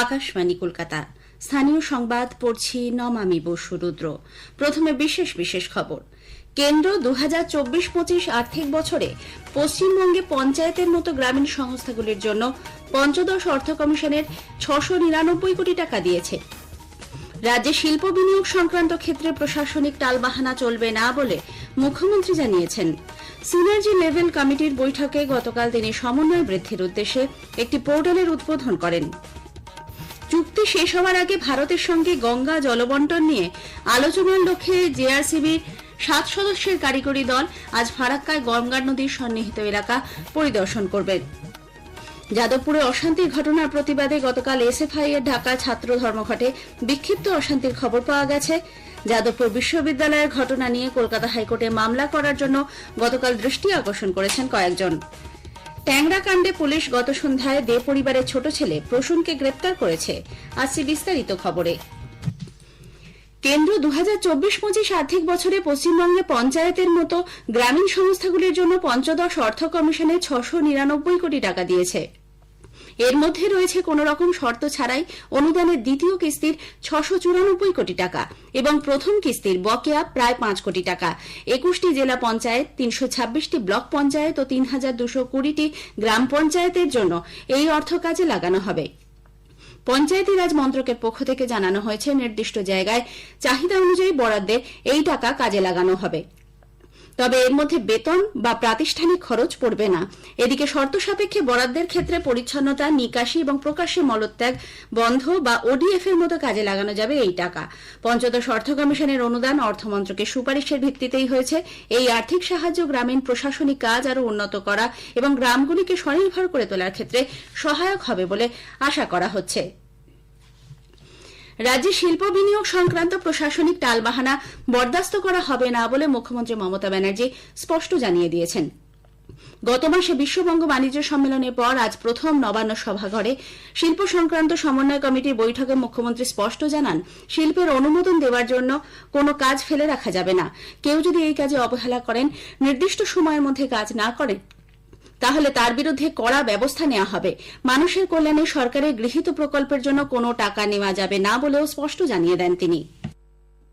আকাশবাণী কলকাতা। স্থানীয় সংবাদ পড়ছি নমামি বসু রুদ্র। প্রথমে বিশেষ বিশেষ খবর। কেন্দ্র 2024-25 আর্থিক বছরে পশ্চিমবঙ্গে পঞ্চায়েতের মতো গ্রামীণ সংস্থাগুলির জন্য পঞ্চদশ অর্থ কমিশনের 699 কোটি টাকা দিয়েছে। রাজ্যে শিল্প বিনিয়োগ সংক্রান্ত ক্ষেত্রে প্রশাসনিক টালবাহানা চলবে না বলে মুখ্যমন্ত্রী জানিয়েছেন। সিনার্জি লেভেল কমিটির বৈঠকে গতকাল তিনি সমন্বয় বৃদ্ধির উদ্দেশ্যে একটি পোর্টালের উদ্বোধন করেন। চুক্তি শেষ হওয়ার আগে ভারতের সঙ্গে গঙ্গা জলবন্টন নিয়ে আলোচনার লক্ষ্যে জেআরসিবির 7 সদস্যের কারিগরি দল আজ ফারাক্কায় গঙ্গা নদীর সন্নিহিত এলাকা পরিদর্শন করবেন। যাদবপুরে অশান্তির ঘটনার প্রতিবাদে গতকাল এসএফআই এর ঢাকা ছাত্র ধর্মঘটে বিক্ষিপ্ত অশান্তির খবর পাওয়া গেছে। যাদবপুর বিশ্ববিদ্যালয়ের ঘটনা নিয়ে কলকাতা হাইকোর্টে মামলা করার জন্য গতকাল দৃষ্টি আকর্ষণ করেছেন কয়েকজন। ট্যাংরা কাণ্ডে পুলিশ গত সন্ধ্যায় দে পরিবারের ছোট ছেলে প্রসূনকে গ্রেপ্তার করেছে। আসছে বিস্তারিত খবরে। কেন্দ্র 2024-25 আর্থিক বছরে পশ্চিমবঙ্গে পঞ্চায়েতের মতো গ্রামীণ সংস্থাগুলির জন্য পঞ্চদশ অর্থ কমিশনে 699 কোটি টাকা দিয়েছে। এর মধ্যে রয়েছে কোন রকম শর্ত ছাড়াই অনুদানের দ্বিতীয় কিস্তির 694 কোটি টাকা এবং প্রথম কিস্তির বকেয়া প্রায় 5 কোটি টাকা। 21টি জেলা পঞ্চায়েত, 326টি ব্লক পঞ্চায়েত ও 3220টি গ্রাম পঞ্চায়েতের জন্য এই অর্থ কাজে লাগানো হবে। পঞ্চায়েতি রাজ মন্ত্রকের পক্ষ থেকে জানানো হয়েছে, নির্দিষ্ট জায়গায় চাহিদা অনুযায়ী বরাদ্দে এই টাকা কাজে লাগানো হবে। তবে এর মধ্যে বেতন বা প্রাতিষ্ঠানিক খরচ পড়বে না। এদিকে শর্ত সাপেক্ষে বরাদ্দের ক্ষেত্রে পরিচ্ছন্নতা, নিকাশি এবং প্রকাশ্যে মলত্যাগ বন্ধ বা ওডিএফ এর মতো কাজে লাগানো যাবে এই টাকা। পঞ্চদশ অর্থ কমিশনের অনুদান অর্থমন্ত্রকের সুপারিশের ভিত্তিতেই হয়েছে। এই আর্থিক সাহায্য গ্রামীণ প্রশাসনিক কাজ আরও উন্নত করা এবং গ্রামগুলিকে স্বনির্ভর করে তোলার ক্ষেত্রে সহায়ক হবে বলে আশা করা হচ্ছে। রাজ্যে শিল্প বিনিয়োগ সংক্রান্ত প্রশাসনিক টালবাহানা বরদাস্ত করা হবে না বলে মুখ্যমন্ত্রী মমতা ব্যানার্জি স্পষ্ট জানিয়ে দিয়েছেন। গত মাসে বিশ্ববঙ্গ বাণিজ্য সম্মেলনের পর আজ প্রথম নবান্ন সভাঘরে শিল্প সংক্রান্ত সমন্বয় কমিটির বৈঠকে মুখ্যমন্ত্রী স্পষ্ট জানান, শিল্পের অনুমোদন দেওয়ার জন্য কোনো কাজ ফেলে রাখা যাবে না। কেউ যদি এই কাজে অবহেলা করেন, নির্দিষ্ট সময়ের মধ্যে কাজ না করেন, তাহলে তার বিরুদ্ধে কড়া ব্যবস্থা নেওয়া হবে। মানুষের কল্যাণে সরকারের গৃহীত প্রকল্পের জন্য কোনো টাকা নেওয়া যাবে না বলেও স্পষ্ট জানিয়ে দেন তিনি।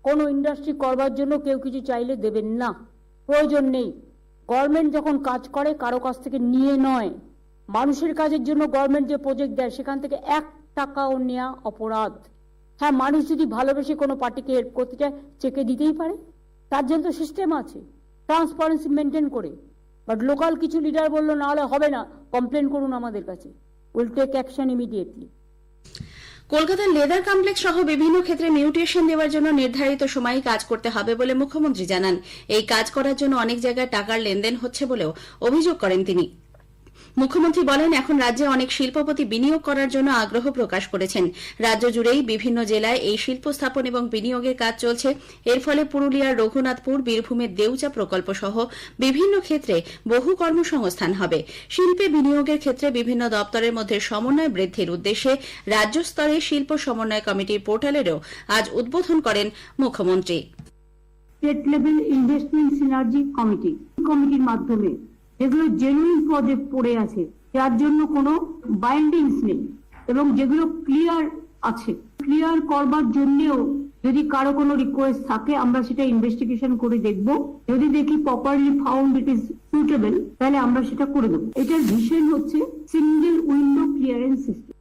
কোনো ইন্ডাস্ট্রি করবার জন্য কেউ কিছু চাইলে দেবেন না, প্রয়োজন নেই। গভর্নমেন্ট যখন কাজ করে কারো কাছ থেকে নিয়ে নয়। মানুষের কাজের জন্য গভর্নমেন্ট যে প্রজেক্ট দেয় সেখান থেকে 1 টাকাও নেওয়া অপরাধ। হ্যাঁ, মানুষ যদি ভালোবেসে কোনো পার্টিকে হেল্প করতে চায় চেকে দিতেই পারে, তার জন্য তো সিস্টেম আছে, ট্রান্সপারেন্সি মেনটেন করে। বাট লোকাল কিছু লিডার বললো না হলে হবে না, কমপ্লেন করুন আমাদের কাছে, উইল টেক অ্যাকশন ইমিডিয়েটলি। কলকাতার লেদার কমপ্লেক্স সহ বিভিন্ন ক্ষেত্রে মিউটেশন দেওয়ার জন্য নির্ধারিত সময়ে কাজ করতে হবে বলে মুখ্যমন্ত্রী জানান। এই কাজ করার জন্য অনেক জায়গায় টাকার লেনদেন হচ্ছে বলেও অভিযোগ করেন তিনি। মুখ্যমন্ত্রী বলেন, এখন রাজ্যে অনেক শিল্পপতি বিনিয়োগ করার জন্য আগ্রহ প্রকাশ করেছেন। রাজ্য জুড়েই বিভিন্ন জেলায় এই শিল্প স্থাপন এবং বিনিয়োগের কাজ চলছে। এর ফলে পুরুলিয়ার রঘুনাথপুর, বীরভূমের দেউচা প্রকল্প সহ বিভিন্ন ক্ষেত্রে বহু কর্মসংস্থান হবে। শিল্পে বিনিয়োগের ক্ষেত্রে বিভিন্ন দপ্তরের মধ্যে সমন্বয় বৃদ্ধির উদ্দেশ্যে রাজ্য স্তরে শিল্প সমন্বয় কমিটির পোর্টালেরও আজ উদ্বোধন করেন মুখ্যমন্ত্রী। স্টেট লেভেল ইনভেস্টমেন্ট সিনার্জি কমিটির মাধ্যমে যেগুলো জেনুইন প্রজেক্ট পড়ে আছে, যার জন্য কোনো বাইন্ডিংস নেই এবং যেগুলো ক্লিয়ার আছে, ক্লিয়ার করবার জন্যেও যদি কারো কোনো রিকোয়েস্ট থাকে আমরা সেটা ইনভেস্টিগেশন করে দেখব। যদি দেখি properly found it is suitable, তাহলে আমরা সেটা করে দেবো। এটার ভিশন হচ্ছে single window clearance system.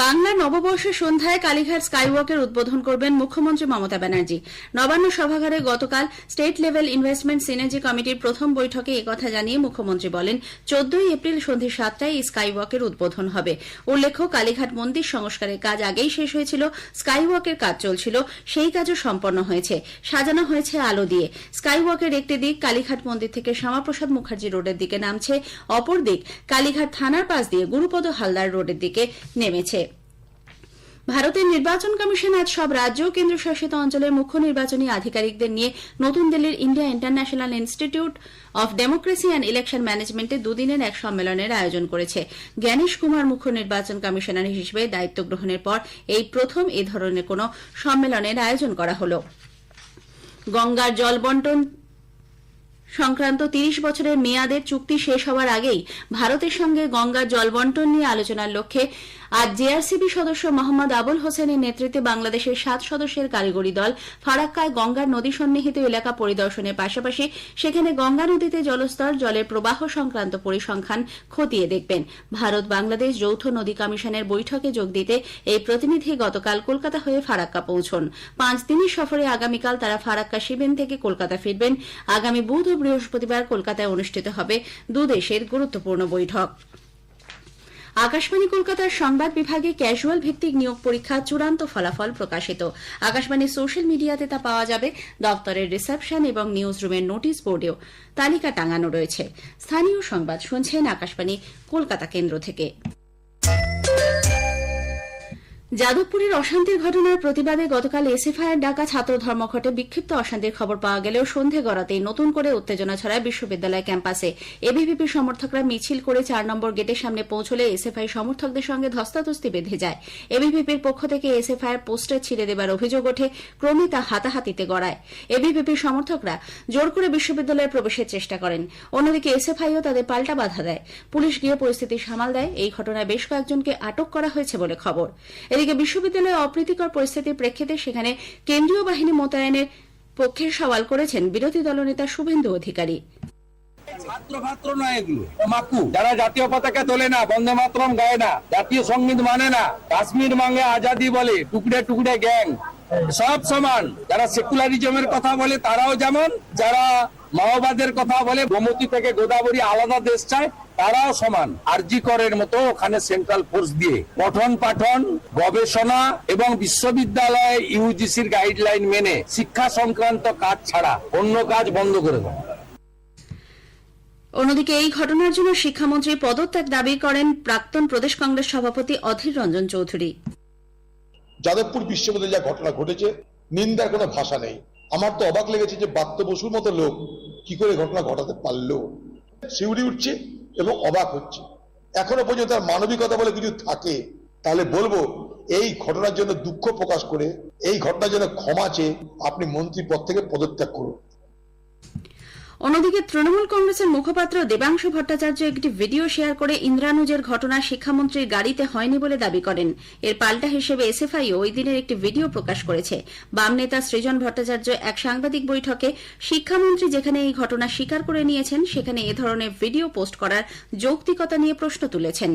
Bangla নববর্ষের সন্ধ্যায় কালীঘাট স্কাইওয়াকের উদ্বোধন করবেন মুখ্যমন্ত্রী মমতা ব্যানার্জি। নবান্ন সভাঘরে গতকাল স্টেট লেভেল ইনভেস্টমেন্ট সিনার্জি কমিটির প্রথম বৈঠকে একথা জানিয়ে মুখ্যমন্ত্রী বলেন, 14 এপ্রিল সন্ধ্যে 7টায় এই স্কাইওয়াকের উদ্বোধন হবে। উল্লেখ্য, কালীঘাট মন্দির সংস্কারের কাজ আগেই শেষ হয়েছিল, স্কাইওয়াকের কাজ চলছিল, সেই কাজও সম্পন্ন হয়েছে। সাজানো হয়েছে আলো দিয়ে। স্কাইওয়াকের একটি দিক কালীঘাট মন্দির থেকে শ্যামাপ্রসাদ মুখার্জি রোডের দিকে নামছে, অপর দিক কালীঘাট থানার পাশ দিয়ে গুরুপদ হালদার রোডের দিকে নেমেছে। ভারতের নির্বাচন কমিশন আজ সব রাজ্য ও কেন্দ্রশাসিত অঞ্চলের মুখ্য নির্বাচনী আধিকারিকদের নিয়ে নতুন দিল্লির India international institute of democracy and election ম্যানেজমেন্টে দুদিনের এক সম্মেলনের আয়োজন করেছে। জ্ঞানেশ কুমার মুখ্য নির্বাচন কমিশনার হিসেবে দায়িত্ব গ্রহণের পর এই প্রথম এই ধরনের কোনো সম্মেলনের আয়োজন করা হল। গঙ্গার জল বন্টন সংক্রান্ত 30 বছরের মেয়াদের চুক্তি শেষ হওয়ার আগেই ভারতের সঙ্গে গঙ্গার জল বন্টন নিয়ে আলোচনার লক্ষ্যে আজ জেআরসিবি সদস্য মোহাম্মদ আবুল হোসেনের নেতৃত্বে বাংলাদেশের 7 সদস্যের কারিগরি দল ফারাক্কায় গঙ্গার নদী সন্নিহিত এলাকা পরিদর্শনের পাশাপাশি সেখানে গঙ্গা নদীতে জলস্তর, জলের প্রবাহ সংক্রান্ত পরিসংখ্যান খতিয়ে দেখবেন। ভারত বাংলাদেশ যৌথ নদী কমিশনের বৈঠকে যোগ দিতে এই প্রতিনিধি গতকাল কলকাতা হয়ে ফারাক্কা পৌঁছন। 5 দিনের সফরে আগামীকাল তারা ফারাক্কা শিবেন থেকে কলকাতা ফিরবেন। আগামী বুধ ও বৃহস্পতিবার কলকাতায় অনুষ্ঠিত হবে দুদেশের গুরুত্বপূর্ণ বৈঠক। আকাশবাণী কলকাতার সংবাদ বিভাগে ক্যাজুয়াল ভিত্তিক নিয়োগ পরীক্ষা চূড়ান্ত ফলাফল প্রকাশিত। আকাশবাণীর সোশ্যাল মিডিয়াতে তা পাওয়া যাবে। দপ্তরের রিসেপশন এবং নিউজ রুমের নোটিশ বোর্ডেও তালিকা টাঙানো রয়েছে। স্থানীয় সংবাদ শুনছেন আকাশবাণী কলকাতা কেন্দ্র থেকে। যাদবপুরের অশান্তির ঘটনার প্রতিবাদে গতকাল এসএফআইয়ের ডাকা ছাত্র ধর্মঘটে বিক্ষিপ্ত অশান্তির খবর পাওয়া গেলেও সন্ধে গড়াতেই নতুন করে উত্তেজনা ছড়ায় বিশ্ববিদ্যালয় ক্যাম্পাসে। এবিভিপি সমর্থকরা মিছিল করে 4 নম্বর গেটের সামনে পৌঁছলে এসএফআই সমর্থকদের সঙ্গে ধস্তাধস্তি বেঁধে যায়। এবিভিপির পক্ষ থেকে এসএফআইয়ের পোস্টার ছিঁড়ে দেবার অভিযোগ ওঠে, ক্রমে তা হাতাহাতিতে গড়ায়। এবিভিপির সমর্থকরা জোর করে বিশ্ববিদ্যালয়ে প্রবেশের চেষ্টা করেন। অন্যদিকে এসএফআইও তাদের পাল্টা বাধা দেয়। পুলিশ গিয়ে পরিস্থিতি সামাল দেয়। এই ঘটনায় বেশ কয়েকজনকে আটক করা হয়েছে বলে খবর। এদিকে বিশ্ববিদ্যালয়ে অপ্রীতিকর পরিস্থিতির প্রেক্ষিতে সেখানে কেন্দ্রীয় বাহিনী মোতায়েনের পক্ষে সওয়াল করেছেন বিরোধী দলনেতা শুভেন্দু অধিকারী। ছাত্র নয়, এগুলো মাকু যারা জাতীয় পতাকা তোলে না, বন্দে মাতরম গায় না, জাতীয় সঙ্গীত মানে না, কাশ্মীর মাঙ্গে আজাদি বলে, টুকরে টুকরে গ্যাং, সব সমান। যারা সেকুলারিজমের কথা বলে তারাও যেমন, যারা মাওবাদের কথা বলে গোমতী থেকে গোদাবরী আলাদা দেশ চায় তারাও সমান। আরজি করের মতো ওখানে সেন্ট্রাল ফোর্স দিয়ে পঠন পাঠন, গবেষণা এবং বিশ্ববিদ্যালয়ে ইউজিসির গাইডলাইন মেনে শিক্ষা সংক্রান্ত কাজ ছাড়া অন্য কাজ বন্ধ করে দেয়। অন্যদিকে এই ঘটনার জন্য শিক্ষামন্ত্রী পদত্যাগ দাবি করেন প্রাক্তন প্রদেশ কংগ্রেস সভাপতি অধীর রঞ্জন চৌধুরী। যাদবপুর বিশ্ববিদ্যালয়ে যা ঘটনা ঘটেছে, নিন্দার কোনো ভাষা নেই। আমার তো অবাক লেগেছে যে ব্রাত্য বসুর মতো লোক কি করে ঘটনা ঘটাতে পারলো। শিউরি উঠছে এবং অবাক হচ্ছে। এখনো পর্যন্ত তার মানবিকতা বলে কিছু থাকে তাহলে বলবো, এই ঘটনার জন্য দুঃখ প্রকাশ করে, এই ঘটনার জন্য ক্ষমা চেয়ে আপনি মন্ত্রী পদ থেকে পদত্যাগ করুন। অন্যদিকে তৃণমূল কংগ্রেসের মুখপাত্র দেবাংশু ভট্টাচার্য একটি ভিডিও শেয়ার করে ইন্দ্রানুজের ঘটনা শিক্ষামন্ত্রীর গাড়িতে হয়নি বলে দাবি করেন। এর পাল্টা হিসেবে এসএফআইও ওই দিনের একটি ভিডিও প্রকাশ করেছে। বাম নেতা সৃজন ভট্টাচার্য এক সাংবাদিক বৈঠকে শিক্ষামন্ত্রী যেখানে এই ঘটনা স্বীকার করে নিয়েছেন, সেখানে এ ধরনের ভিডিও পোস্ট করার যৌক্তিকতা নিয়ে প্রশ্ন তুলেছেন।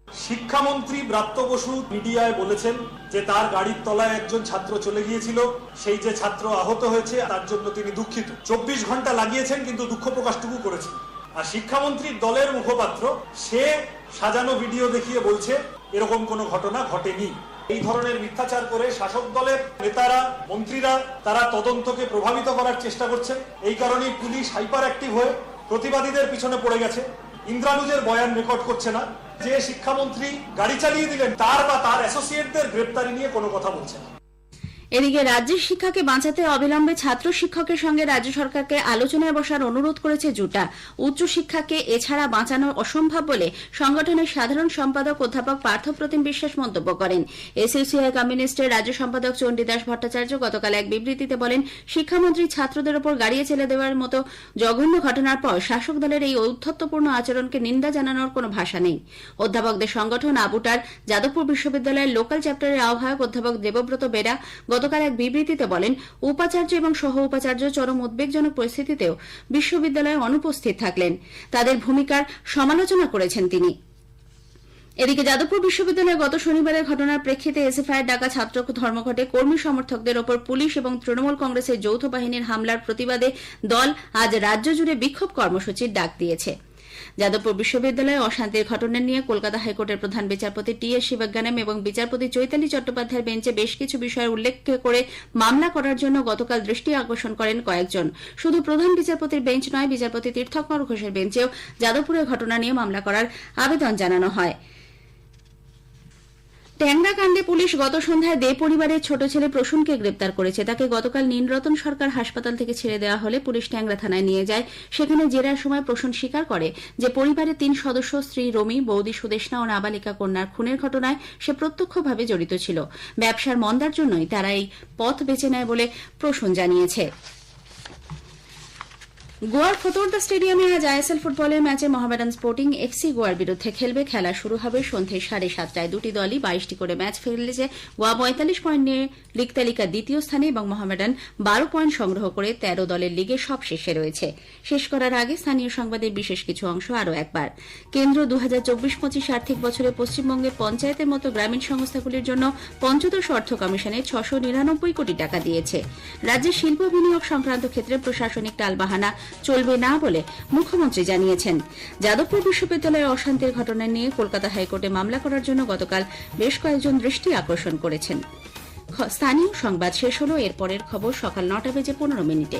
শিক্ষামন্ত্রী ব্রাত্য বসু মিডিয়ায় বলেছেন যে তার গাড়ির তলায় একজন ছাত্র চলে গিয়েছিল, সেই যে ছাত্র আহত হয়েছে তার জন্য তিনি দুঃখিত। 24 ঘন্টা লাগিয়েছেন কিন্তু দুঃখ প্রকাশটুকু করেছেন। আর শিক্ষামন্ত্রীর দলের মুখপাত্র সে সাজানো ভিডিও দেখিয়ে বলছে এরকম কোনো ঘটনা ঘটেনি। এই ধরনের মিথ্যাচার করে শাসক দলের নেতারা, মন্ত্রীরা তারা তদন্তকে প্রভাবিত করার চেষ্টা করছেন। এই কারণেই পুলিশ হাইপার অ্যাক্টিভ হয়ে প্রতিবাদীদের পিছনে পড়ে গেছে। ইন্দ্রানুজের বয়ান রেকর্ড করছে না। যে শিক্ষামন্ত্রী গাড়ি চালিয়ে দিলেন তার বা তার অ্যাসোসিয়েটদের গ্রেপ্তারি নিয়ে কোনো কথা বলছে না। এদিকে রাজ্যের শিক্ষাকে বাঁচাতে অবিলম্বে ছাত্র শিক্ষকের সঙ্গে রাজ্য সরকারকে আলোচনায় বসার অনুরোধ করেছে জুটা। উচ্চশিক্ষাকে এছাড়া বাঁচানো অসম্ভব বলে সংগঠনের সাধারণ সম্পাদক অধ্যাপক পার্থপ্রতিম বিশ্বাস মন্তব্য করেন। এসইউসিআই কমিউনিস্টের রাজ্য সম্পাদক চণ্ডীদাস ভট্টাচার্য গতকাল এক বিবৃতিতে বলেন, শিক্ষামন্ত্রী ছাত্রদের ওপর গাড়িয়ে ছেলে দেওয়ার মতো জঘন্য ঘটনার পর শাসক দলের এই ঔদ্ধত্যপূর্ণ আচরণকে নিন্দা জানানোর কোনো ভাষা নেই। অধ্যাপকদের সংগঠন আবুটার যাদবপুর বিশ্ববিদ্যালয়ের লোকাল চ্যাপ্টারের আহ্বায়ক অধ্যাপক দেবব্রত বেরা গতকাল এক বিবৃতিতে বলেন, উপাচার্য এবং সহ উপাচার্য চরম উদ্বেগজনক পরিস্থিতিতেও বিশ্ববিদ্যালয়ে অনুপস্থিত থাকলেন। তাদের ভূমিকার সমালোচনা করেছেন তিনি। এদিকে যাদবপুর বিশ্ববিদ্যালয়ে গত শনিবারের ঘটনার প্রেক্ষিতে এসএফআইয়ের ডাকা ছাত্র ধর্মঘটে কর্মী সমর্থকদের ওপর পুলিশ এবং তৃণমূল কংগ্রেসের যৌথ বাহিনীর হামলার প্রতিবাদে দল আজ রাজ্য জুড়ে বিক্ষোভ কর্মসূচির ডাক দিয়েছে। যাদবপুর বিশ্ববিদ্যালয়ে অশান্তির ঘটনা নিয়ে কলকাতা হাইকোর্টের প্রধান বিচারপতি টি.এস. শিবজ্ঞানম এবং বিচারপতি চৈতালি চট্টোপাধ্যায়ের বেঞ্চে বেশ কিছু বিষয় উল্লেখ করে মামলা করার জন্য গতকাল দৃষ্টি আকর্ষণ করেন কয়েকজন। শুধু প্রধান বিচারপতির বেঞ্চ নয়, বিচারপতি তীর্থঙ্কর ঘোষের বেঞ্চেও যাদবপুরের ঘটনা নিয়ে মামলা করার আবেদন জানানো হয়। ট্যাংরা কাণ্ডে পুলিশ গত সন্ধ্যায় দে পরিবারের ছোট ছেলে প্রসূনকে গ্রেপ্তার করেছে। তাকে গতকাল নীলরতন সরকার হাসপাতাল থেকে ছেড়ে দেওয়া হলে পুলিশ ট্যাংরা থানায় নিয়ে যায়। সেখানে জেরার সময় প্রসূন স্বীকার করে যে পরিবারের 3 সদস্য স্ত্রী রমি, বৌদি সুদেষ্ণা ও নাবালিকা কন্যার খুনের ঘটনায় সে প্রত্যক্ষভাবে জড়িত ছিল। ব্যবসার মন্দার জন্যই তারা এই পথ বেছে নেয় বলে প্রসূন জানিয়েছে। গোয়ার ফতোরদা স্টেডিয়ামে আজ আইএসএল ফুটবলের ম্যাচে মোহামেডান স্পোর্টিং এফসি গোয়ার বিরুদ্ধে খেলবে। খেলা শুরু হবে সন্ধ্যে 7:30টায়। দুটি দলই 22টি করে ম্যাচ খেলেছে। গোয়া 45 পয়েন্ট নিয়ে লিগ তালিকার দ্বিতীয় স্থানে এবং মোহামেডান 12 পয়েন্ট সংগ্রহ করে 13 দলের লিগে সবশেষে রয়েছে। শেষ করার আগে স্থানীয় সংবাদের বিশেষ কিছু অংশ আরও একবার। কেন্দ্র 2024-25 আর্থিক বছরে পশ্চিমবঙ্গে পঞ্চায়েতের মতো গ্রামীণ সংস্থাগুলির জন্য পঞ্চদশ অর্থ কমিশনে 699 কোটি টাকা দিয়েছে। রাজ্যে শিল্প বিনিয়োগ সংক্রান্ত ক্ষেত্রে প্রশাসনিক টালবাহানা চলবে না বলে মুখ্যমন্ত্রী জানিয়েছেন। যাদবপুর বিশ্ববিদ্যালয়ে অশান্তির ঘটনা নিয়ে কলকাতা হাইকোর্টে মামলা করার জন্য গতকাল বেশ কয়েকজন দৃষ্টি আকর্ষণ করেছেন। স্থানীয় সংবাদ শেষ হল। এরপরের খবর সকাল 9:15 মিনিটে।